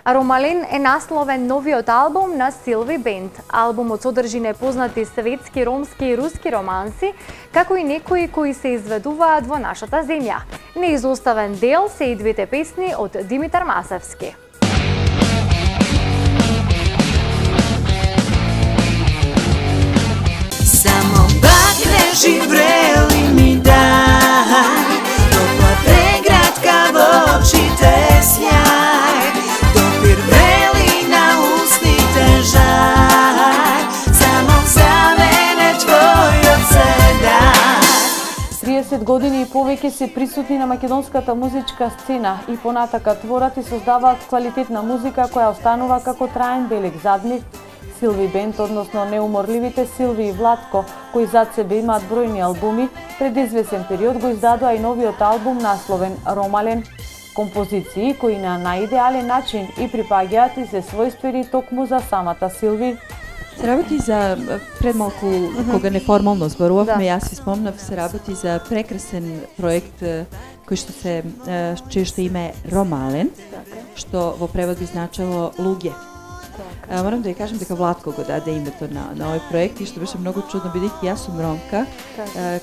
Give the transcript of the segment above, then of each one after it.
Ромален е насловен новиот албум на Силви Бенд. Албумот содржи непознати светски, ромски и руски романси, како и некои кои се изведуваат во нашата земја. Неизоставен дел се и двете песни од Димитар Масевски. Само бакне живрели ми дай, топла преградка во очите сјај, допир врели на устите жај, само за мене твојот седај. 30 години и повеќе се присутни на македонската музичка сцена и понатака творат и создаваат квалитетна музика која останува како траен белег за нив. Силви Бенд, односно неуморливите Силви и Владко, кои зад себе имаат бројни албуми, пред извесен период го издадоа и новиот албум насловен Ромален. Композиции кои на наидеален начин и припаѓаат и се својствени токму за самата Силви. Се работи за, пред малку, кога неформално зборувавме, јас си спомнав, се работи за прекрасен проект кој што се, чије име е Ромален, што во превод би значело луѓе. Морам да ја кажем дека Владко го даде името на овој проект и што беше многу чудно, бидејќи јас сум ромка,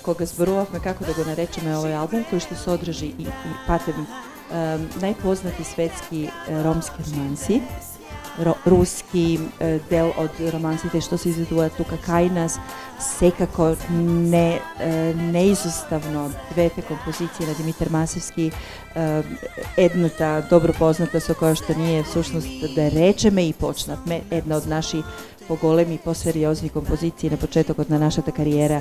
кога зборувавме како да го наречеме овој албум, кој што содржи и патем најпознати светски ромски романси, руски дел од романсите што се изведуваат тука кај нас, секако неизоставно двете композиции на Димитар Масевски, едната добро позната со која што ние всушност да речеме и почнавме, една од наши поголеми, посериозни композиции на почетокот на нашата кариера,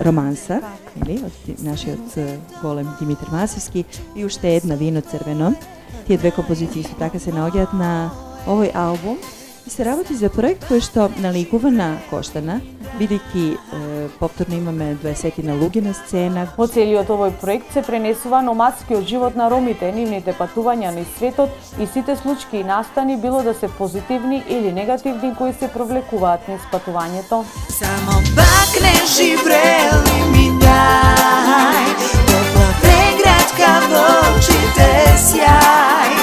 романса, од нашиот голем Димитар Масевски, и уште една Вино црвено. Тие две композиции исто така се наоѓаат на овој албум и се работи за проект кој што наликува на Коштана, бидејќи повторно имаме 20 на луѓе на сцена. Во целиот овој проект се пренесува номадскиот живот на ромите, нивните патувања низ светот и сите случаи и настани, било да се позитивни или негативни, кои се провлекуваат низ патувањето. Само бакне живрели ми дај, топла преградка во очите сјај,